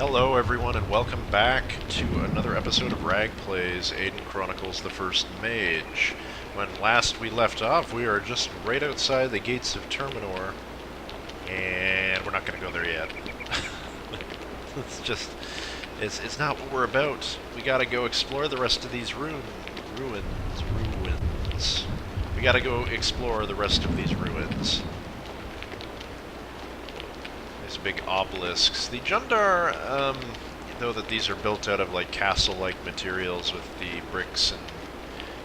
Hello everyone and welcome back to another episode of Rag Plays Aidyn Chronicles the First Mage. When last we left off, we are just right outside the gates of Terminor, and we're not going to go there yet. It's not what we're about. We gotta go explore the rest of these ruins. We gotta go explore the rest of these ruins. Big obelisks. The Jundar, you know that these are built out of like castle-like materials with the bricks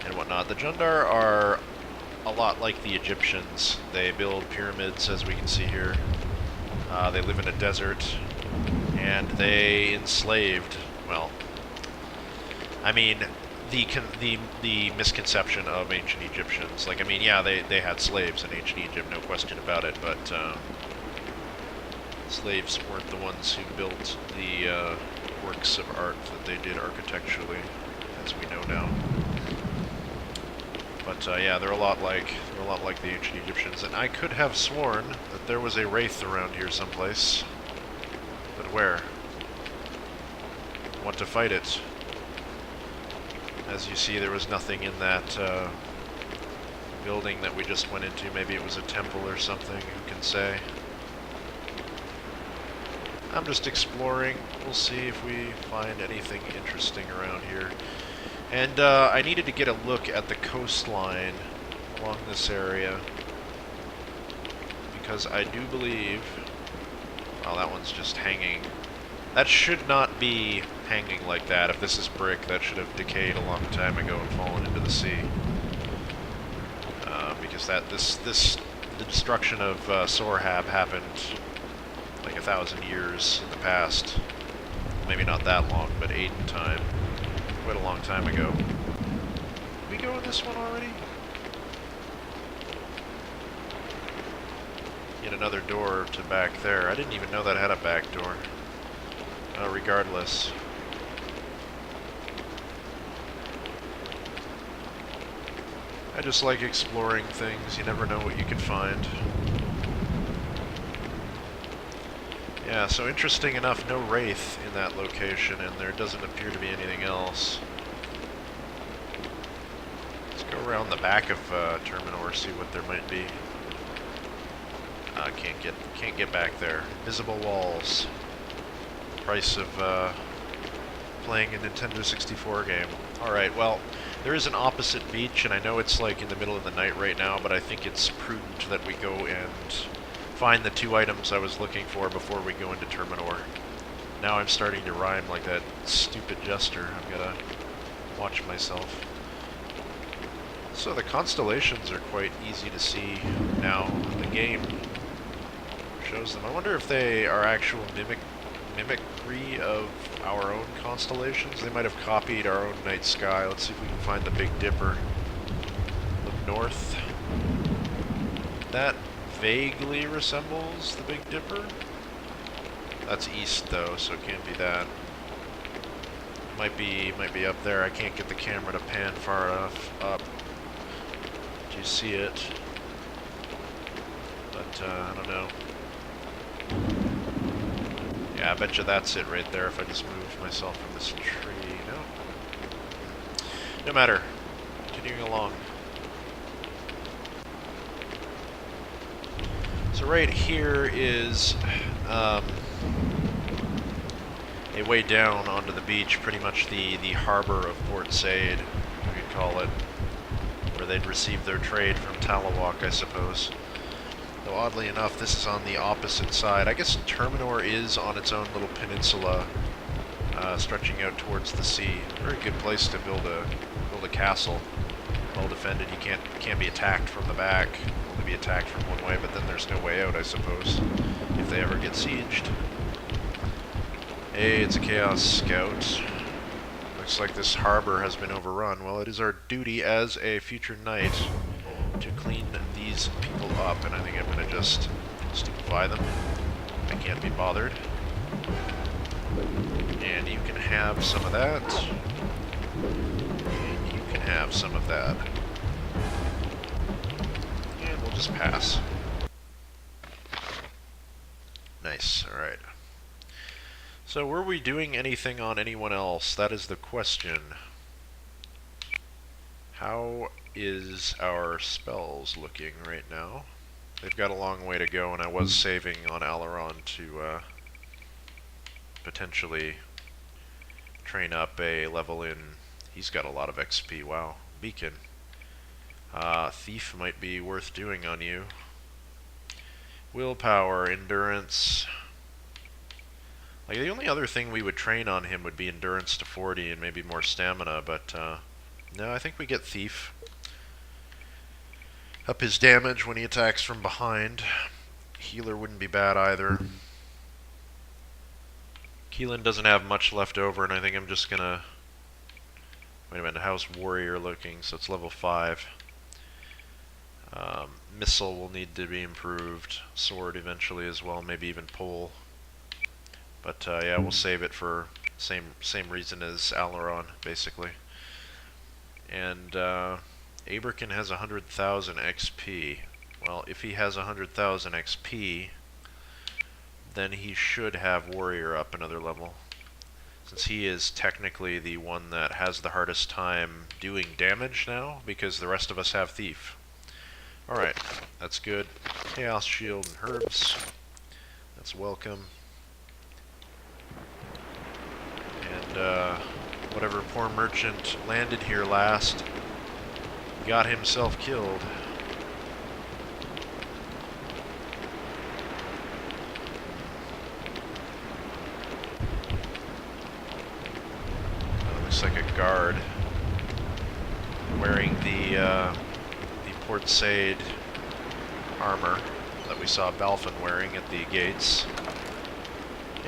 and whatnot. The Jundar are a lot like the Egyptians. They build pyramids, as we can see here. They live in a desert, and they enslaved, well, I mean, the misconception of ancient Egyptians. Like, I mean, yeah, they had slaves in ancient Egypt, no question about it, but slaves weren't the ones who built the works of art that they did architecturally, as we know now. But yeah, they're a lot like the ancient Egyptians, and I could have sworn that there was a wraith around here someplace. But where? I want to fight it. As you see, there was nothing in that building that we just went into. Maybe it was a temple or something. Who can say? I'm just exploring. We'll see if we find anything interesting around here. And I needed to get a look at the coastline along this area, because I do believe... well, that one's just hanging. That should not be hanging like that. If this is brick, that should have decayed a long time ago and fallen into the sea. Because the destruction of Sorhab happened like 1,000 years in the past. Maybe not that long, but Aidyn time. Quite a long time ago. Did we go in this one already? Yet another door to back there. I didn't even know that had a back door. Regardless. I just like exploring things. You never know what you can find. Yeah, so interesting enough, no wraith in that location, and there doesn't appear to be anything else. Let's go around the back of Terminor, see what there might be. Can't get back there. Visible walls. Price of playing a Nintendo 64 game. Alright, well, there is an opposite beach, and I know it's like in the middle of the night right now, but I think it's prudent that we go and find the two items I was looking for before we go into Terminor. Now I'm starting to rhyme like that stupid jester. I've got to watch myself. So the constellations are quite easy to see now. The game shows them. I wonder if they are actual mimicry of our own constellations. They might have copied our own night sky. Let's see if we can find the Big Dipper. Look north. That vaguely resembles the Big Dipper. That's east though, so it can't be that. Might be up there. I can't get the camera to pan far enough up. Do you see it? But I don't know. Yeah, I bet you that's it right there if I just move myself from this tree. No. No matter. Continuing along. So right here is a way down onto the beach, pretty much the harbor of Port Said, you could call it, where they'd receive their trade from Talawak, I suppose. Though oddly enough, this is on the opposite side. I guess Terminor is on its own little peninsula, stretching out towards the sea. Very good place to build a castle. Well defended. You can't be attacked from the back. Be attacked from one way, but then there's no way out, I suppose, if they ever get sieged. Hey, it's a Chaos Scout. Looks like this harbor has been overrun. Well, it is our duty as a future knight to clean these people up, and I think I'm gonna just stupefy them. I can't be bothered. And you can have some of that. And you can have some of that. Just pass. Nice, alright. So were we doing anything on anyone else? That is the question. How is our spells looking right now? They've got a long way to go, and I was saving on Alaron to potentially train up a level in. He's got a lot of XP. Wow. Beacon. Thief might be worth doing on you. Willpower, endurance. Like, the only other thing we would train on him would be endurance to 40 and maybe more stamina, but no, I think we get Thief. Up his damage when he attacks from behind. Healer wouldn't be bad either. Keelan doesn't have much left over, and I think I'm just gonna... Wait a minute, how's Warrior looking? So it's level 5. Missile will need to be improved. Sword eventually as well, maybe even pole. But yeah, we'll save it for same reason as Alaron, basically. And Aberkin has 100,000 XP. Well, if he has 100,000 XP, then he should have Warrior up another level. Since he is technically the one that has the hardest time doing damage now, because the rest of us have Thief. Alright, that's good. Chaos Shield and Herbs. That's welcome. And whatever poor merchant landed here last got himself killed. Looks like a guard wearing the Port Said armor that we saw Balfin wearing at the gates.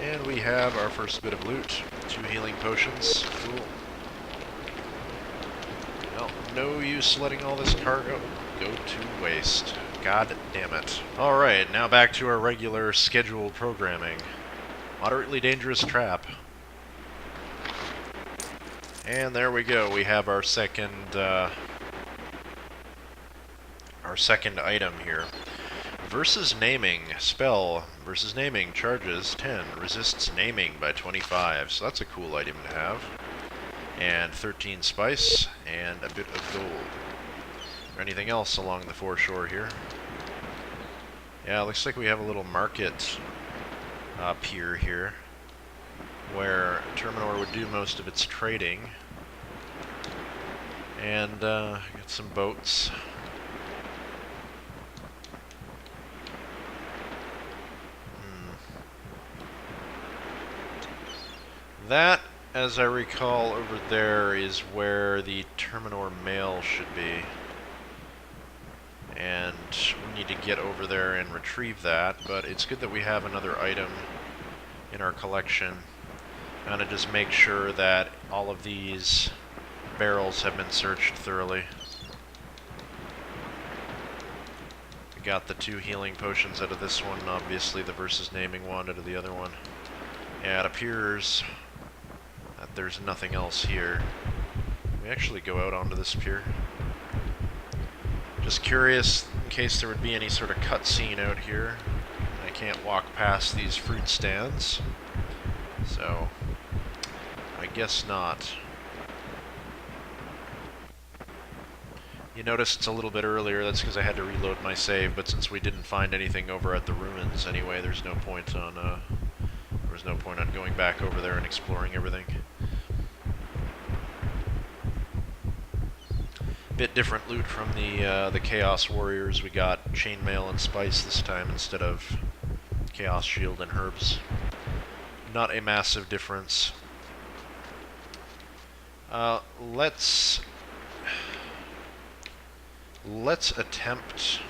And we have our first bit of loot. 2 healing potions. Cool. Well, no use letting all this cargo go to waste. God damn it. Alright, now back to our regular scheduled programming. Moderately dangerous trap. And there we go. We have our second item here. Versus naming. Spell versus naming charges 10. Resists naming by 25. So that's a cool item to have. And 13 spice and a bit of gold. Is there anything else along the foreshore here? Yeah, looks like we have a little market pier here where Terminor would do most of its trading. And get some boats. That, as I recall, over there is where the Terminor mail should be. And we need to get over there and retrieve that, but it's good that we have another item in our collection. I'm going to just make sure that all of these barrels have been searched thoroughly. We got the 2 healing potions out of this one, obviously the versus naming one out of the other one. Yeah, it appears that there's nothing else here. Can we actually go out onto this pier? Just curious in case there would be any sort of cutscene out here. I can't walk past these fruit stands, so I guess not. You noticed it's a little bit earlier. That's because I had to reload my save, but since we didn't find anything over at the ruins anyway, there's no point on going back over there and exploring everything. Bit different loot from the Chaos Warriors. We got chainmail and spice this time instead of Chaos Shield and herbs. Not a massive difference. Let's attempt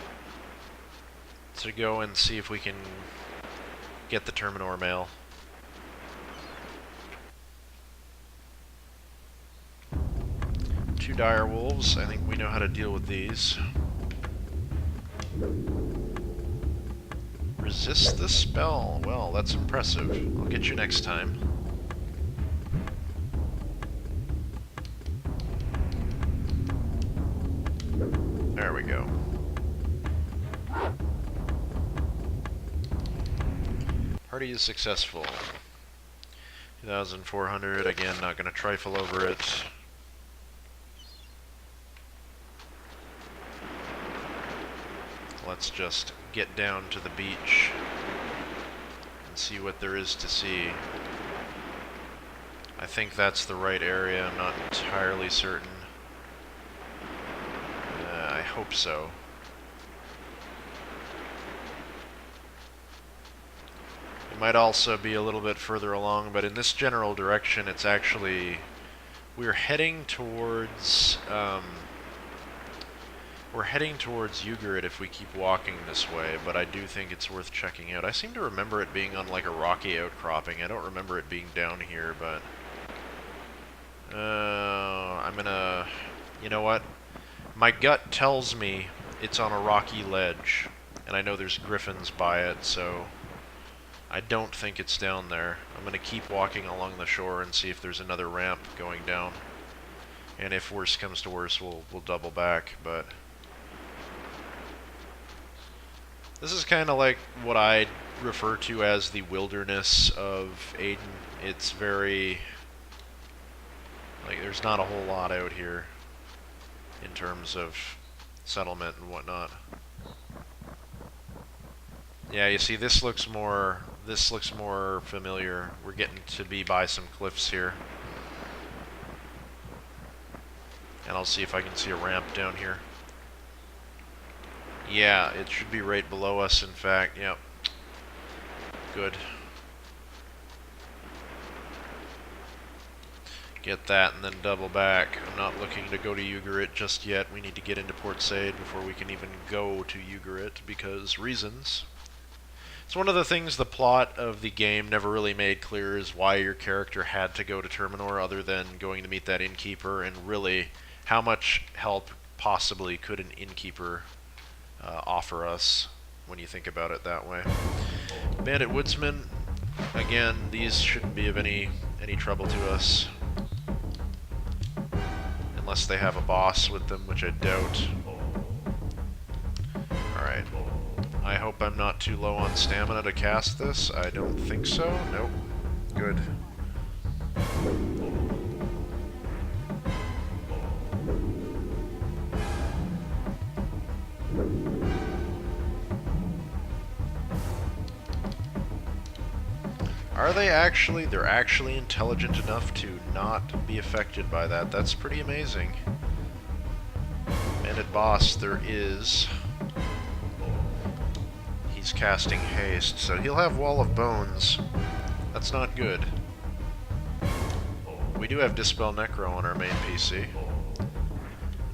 to go and see if we can get the Terminor mail. Two dire wolves. I think we know how to deal with these. Resist the spell. Well, that's impressive. I'll get you next time. There we go. Party is successful. 2,400, again, not going to trifle over it. Let's just get down to the beach and see what there is to see. I think that's the right area, I'm not entirely certain. I hope so. It might also be a little bit further along, but in this general direction, it's actually... We're heading towards... we're heading towards Ugarit if we keep walking this way, but I do think it's worth checking out. I seem to remember it being on like a rocky outcropping. I don't remember it being down here, but... I'm gonna... You know what? My gut tells me it's on a rocky ledge, and I know there's griffins by it, so... I don't think it's down there. I'm gonna keep walking along the shore and see if there's another ramp going down. And if worse comes to worse, we'll double back, but... This is kind of like what I refer to as the wilderness of Aidyn. It's very... Like, there's not a whole lot out here in terms of settlement and whatnot. Yeah, you see, this looks more familiar. We're getting to be by some cliffs here. And I'll see if I can see a ramp down here. Yeah, it should be right below us, in fact. Yep. Good. Get that and then double back. I'm not looking to go to Ugarit just yet. We need to get into Port Said before we can even go to Ugarit, because reasons. It's one of the things the plot of the game never really made clear is why your character had to go to Terminor other than going to meet that innkeeper, and really how much help possibly could an innkeeper offer us when you think about it that way. Bandit Woodsman, again, these shouldn't be of any trouble to us. Unless they have a boss with them, which I doubt. Alright. I hope I'm not too low on stamina to cast this. I don't think so. Nope. Good. Are they actually? They're actually intelligent enough to not be affected by that. That's pretty amazing. Bandit boss, there is... He's casting haste, so he'll have Wall of Bones. That's not good. We do have Dispel Necro on our main PC.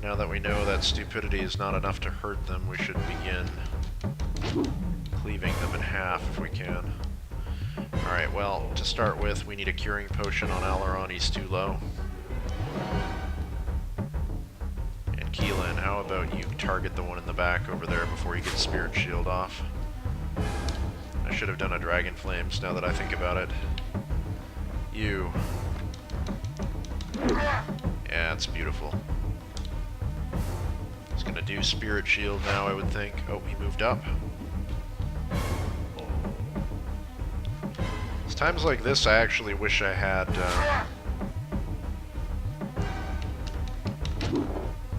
Now that we know that stupidity is not enough to hurt them, we should begin cleaving them in half if we can. Alright, well, to start with, we need a Curing Potion on Alaron. He's too low. And Keelan, how about you target the one in the back over there before he gets Spirit Shield off? I should have done a Dragon Flames now that I think about it. You. Yeah, it's beautiful. He's gonna do Spirit Shield now, I would think. Oh, he moved up. It's times like this I actually wish I had,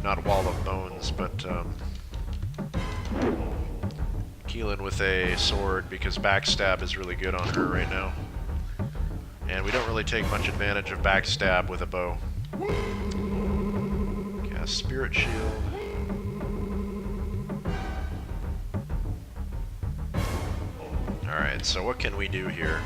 not Wall of Bones, but, Keelan with a sword, because Backstab is really good on her right now. And we don't really take much advantage of Backstab with a bow. Cast Spirit Shield. Alright, so what can we do here?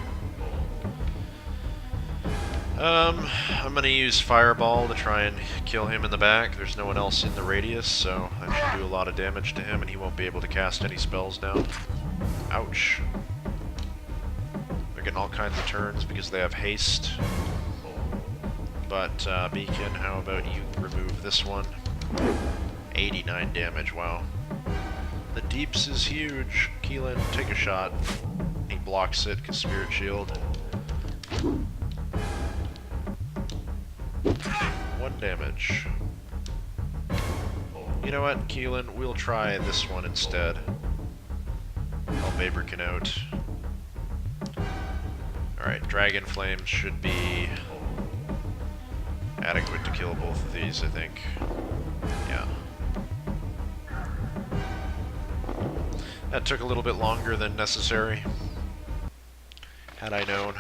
I'm gonna use Fireball to try and kill him in the back. There's no one else in the radius, so that should do a lot of damage to him, and he won't be able to cast any spells now. Ouch. They're getting all kinds of turns because they have haste. But, Beacon, how about you remove this one? 89 damage, wow. The Deeps is huge. Keelan, take a shot. He blocks it because Spirit Shield. 1 damage. You know what, Keelan? We'll try this one instead. I'll Baberkin out. Alright, Alright, Dragon Flames should be adequate to kill both of these, I think. Yeah. That took a little bit longer than necessary, had I known.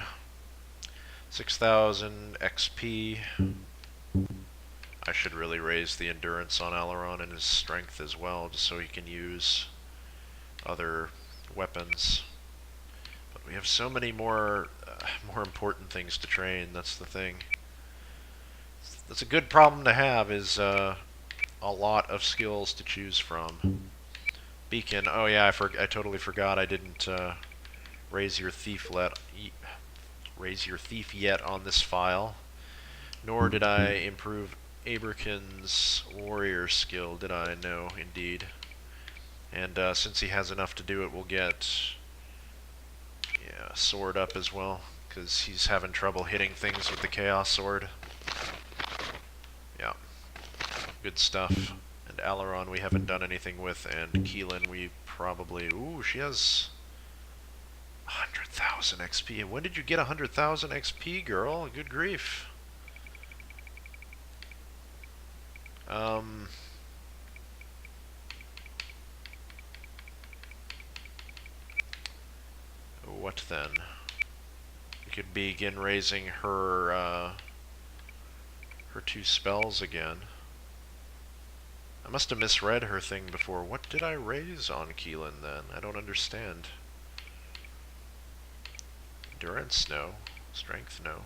6,000 XP. I should really raise the endurance on Aileron and his strength as well, just so he can use other weapons. But we have so many more important things to train. That's the thing. That's a good problem to have. Is a lot of skills to choose from. Beacon. Oh yeah, I totally forgot. I didn't raise your thief yet on this file. Nor did I improve Aberkin's warrior skill, did I? No, indeed. And since he has enough to do it, we'll get sword up as well, because he's having trouble hitting things with the Chaos Sword. Yeah, good stuff. And Aileron we haven't done anything with, and Keelan we probably... Ooh, she has 100,000 XP. When did you get 100,000 XP, girl? Good grief. What then? We could begin raising her, her 2 spells again. I must have misread her thing before. What did I raise on Keelan then? I don't understand. Endurance? No. Strength? No.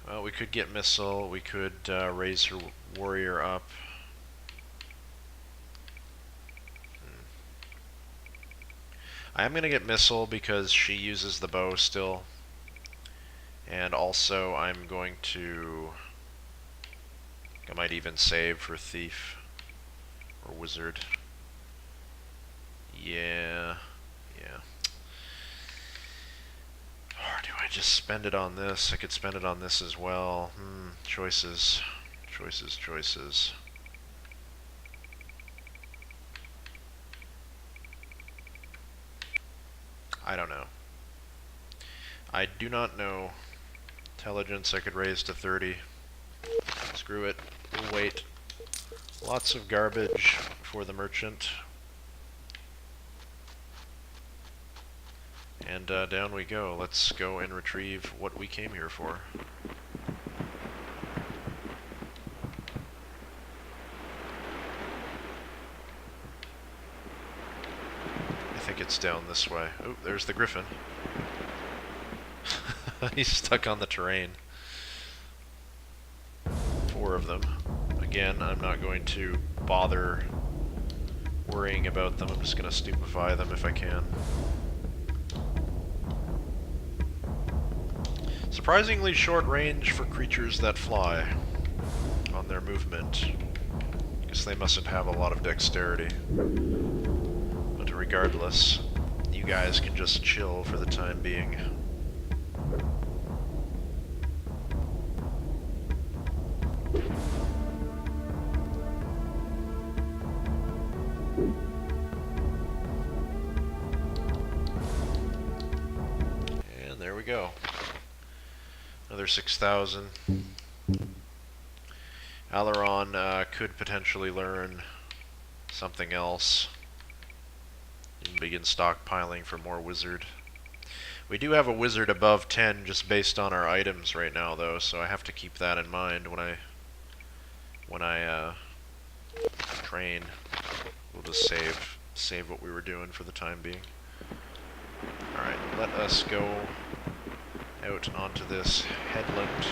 Well, we could get Missile. We could raise her warrior up. I am going to get Missile because she uses the bow still. And also I'm going to... I might even save for Thief. Or Wizard. Yeah. Or do I just spend it on this? I could spend it on this as well. Choices. Choices. I don't know. I do not know. Intelligence I could raise to 30. Screw it. We'll wait. Lots of garbage for the merchant. And down we go. Let's go and retrieve what we came here for. I think it's down this way. Oh, there's the griffin. He's stuck on the terrain. 4 of them. Again, I'm not going to bother worrying about them. I'm just going to stupefy them if I can. Surprisingly short range for creatures that fly on their movement. Guess they mustn't have a lot of dexterity. But regardless, you guys can just chill for the time being. And there we go. Another 6,000. Aileron could potentially learn something else. And begin stockpiling for more wizard. We do have a wizard above 10 just based on our items right now, though, so I have to keep that in mind when I train. We'll just save what we were doing for the time being. All right, let us go out onto this headland.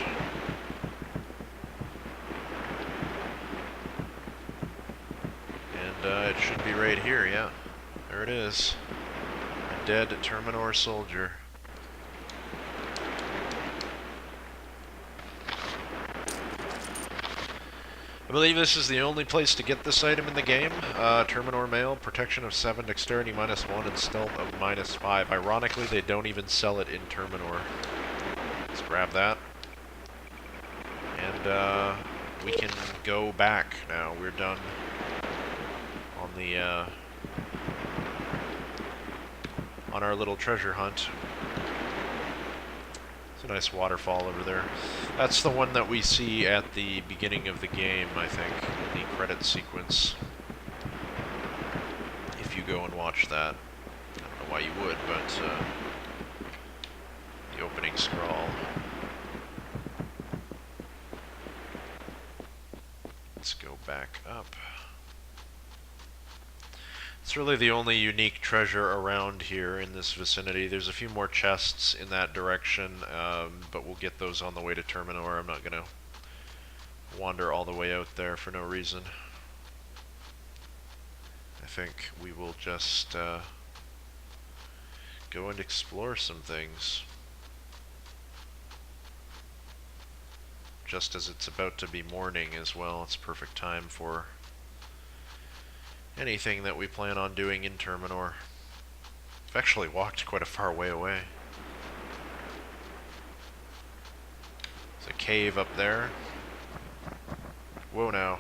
And it should be right here, yeah. There it is. A dead Terminor soldier. I believe this is the only place to get this item in the game. Terminor Mail, protection of 7, dexterity -1, and stealth of -5. Ironically, they don't even sell it in Terminor. Let's grab that. And we can go back now. We're done on the on our little treasure hunt. It's a nice waterfall over there. That's the one that we see at the beginning of the game, I think, in the credit sequence. If you go and watch that. I don't know why you would, but the opening scroll. Let's go back up. It's really the only unique treasure around here in this vicinity. There's a few more chests in that direction, but we'll get those on the way to Terminor. I'm not going to wander all the way out there for no reason. I think we will just go and explore some things. Just as it's about to be morning as well, it's perfect time for anything that we plan on doing in Terminor. I've actually walked quite a far way away. There's a cave up there. Whoa now.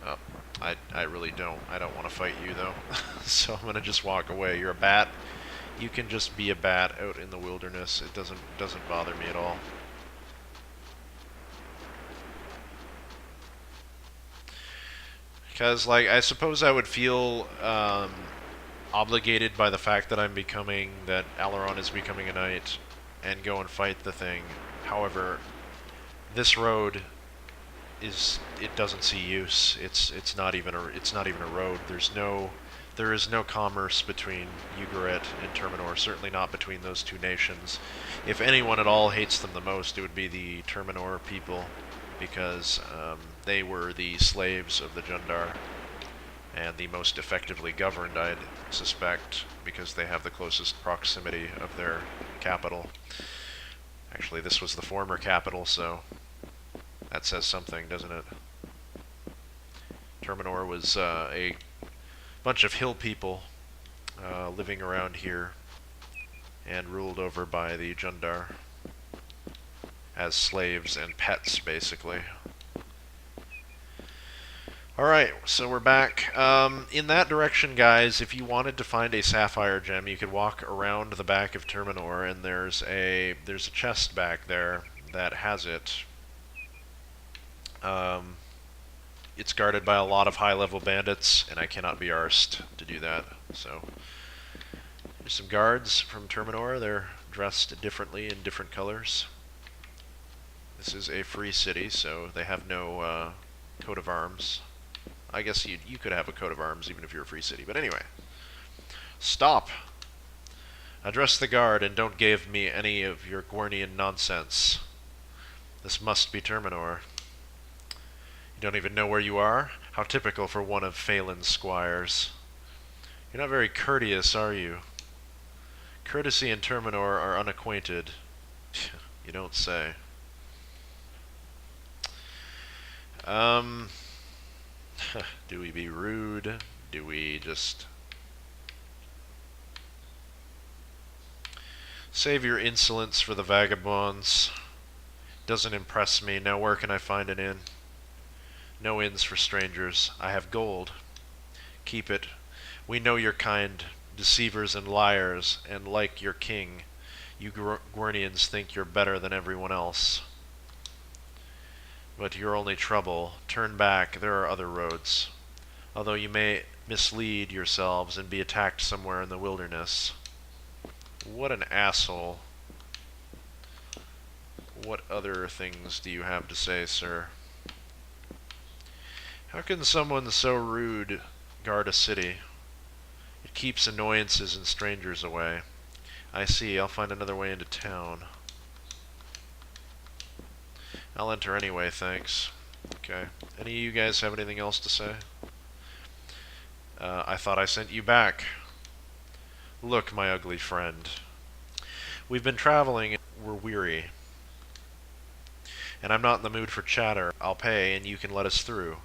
Oh, I really don't. I don't want to fight you though. So I'm gonna just walk away. You're a bat. You can just be a bat out in the wilderness. It doesn't bother me at all. Because, like, I suppose I would feel obligated by the fact that that Aileron is becoming a knight, and go and fight the thing. However, this road it doesn't see use. It's not even a road. There is no commerce between Ugarit and Terminor. Certainly not between those two nations. If anyone at all hates them the most, it would be the Terminor people, because they were the slaves of the Jundar, and the most effectively governed, I'd suspect, because they have the closest proximity of their capital. Actually, this was the former capital, so that says something, doesn't it? Terminor was a bunch of hill people living around here, and ruled over by the Jundar as slaves and pets, basically. Alright, so we're back. In that direction, guys, if you wanted to find a sapphire gem, you could walk around the back of Terminor, and there's a chest back there that has it. It's guarded by a lot of high-level bandits, and I cannot be arsed to do that. So, there's some guards from Terminor. They're dressed differently in different colors. This is a free city, so they have no coat of arms. I guess you could have a coat of arms even if you're a free city. But anyway, stop. Address the guard and don't give me any of your Gornian nonsense. This must be Terminor. You don't even know where you are? How typical for one of Phelan's squires. You're not very courteous, are you? Courtesy and Terminor are unacquainted. You don't say. Do we be rude? Do we just save your insolence for the vagabonds? Doesn't impress me. Now where can I find an inn? No inns for strangers. I have gold. Keep it. We know your kind, deceivers and liars, and like your king, you Gornians think you're better than everyone else. But your only trouble. Turn back, there are other roads. Although you may mislead yourselves and be attacked somewhere in the wilderness. What an asshole. What other things do you have to say, sir? How can someone so rude guard a city? It keeps annoyances and strangers away. I see, I'll find another way into town. I'll enter anyway, thanks. Okay. Any of you guys have anything else to say? I thought I sent you back. Look, my ugly friend. We've been traveling and we're weary. And I'm not in the mood for chatter. I'll pay and you can let us through.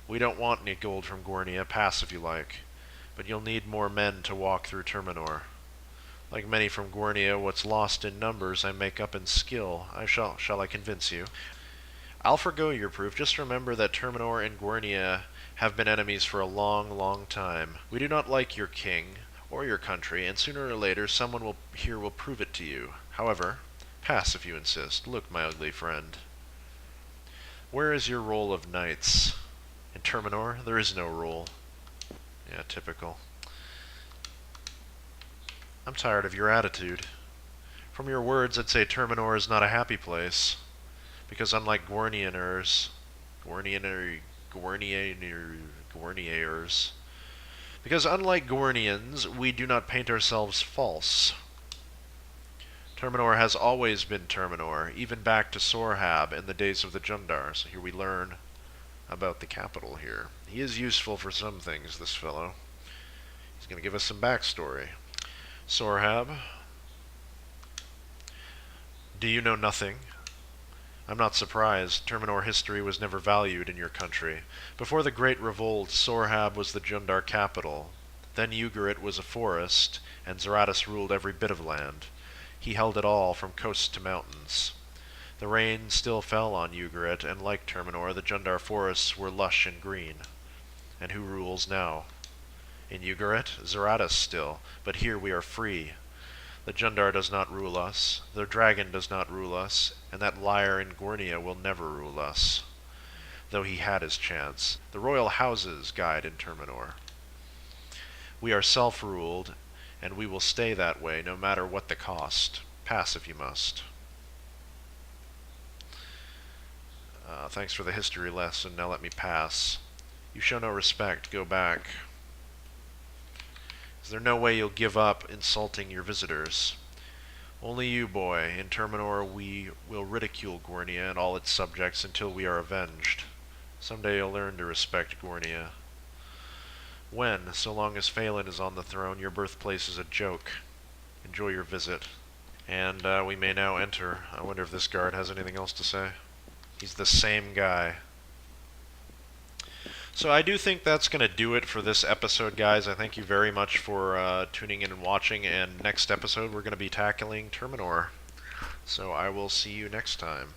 We don't want any gold from Gornia. Pass if you like. But you'll need more men to walk through Terminor. Like many from Gornia, what's lost in numbers I make up in skill. Shall I convince you? I'll forgo your proof. Just remember that Terminor and Gornia have been enemies for a long, long time. We do not like your king, or your country, and sooner or later someone here will prove it to you. However, pass if you insist. Look, my ugly friend. Where is your roll of knights? In Terminor, there is no roll. Yeah, typical. I'm tired of your attitude. From your words, I'd say Terminor is not a happy place, because unlike Gornianers, because unlike Gornians, we do not paint ourselves false. Terminor has always been Terminor, even back to Sorhab in the days of the Jundar. So here we learn about the capital here. He is useful for some things, this fellow. He's going to give us some backstory. Sorhab. Do you know nothing? I'm not surprised. Terminor history was never valued in your country. Before the Great Revolt, Sorhab was the Jundar capital. Then Ugarit was a forest, and Zaratus ruled every bit of land. He held it all, from coasts to mountains. The rain still fell on Ugarit, and like Terminor, the Jundar forests were lush and green. And who rules now? In Ugarit, Zaratus still, but here we are free. The Jundar does not rule us, the dragon does not rule us, and that liar in Gornia will never rule us, though he had his chance. The royal houses guide in Terminor. We are self-ruled, and we will stay that way no matter what the cost. Pass if you must. Thanks for the history lesson, now let me pass. You show no respect, go back. Is there no way you'll give up insulting your visitors? Only you, boy. In Terminor we will ridicule Gornia and all its subjects until we are avenged. Someday you'll learn to respect Gornia. When, so long as Phelan is on the throne, your birthplace is a joke. Enjoy your visit. And we may now enter. I wonder if this guard has anything else to say. He's the same guy. So I do think that's going to do it for this episode, guys. I thank you very much for tuning in and watching, and next episode we're going to be tackling Terminor. So I will see you next time.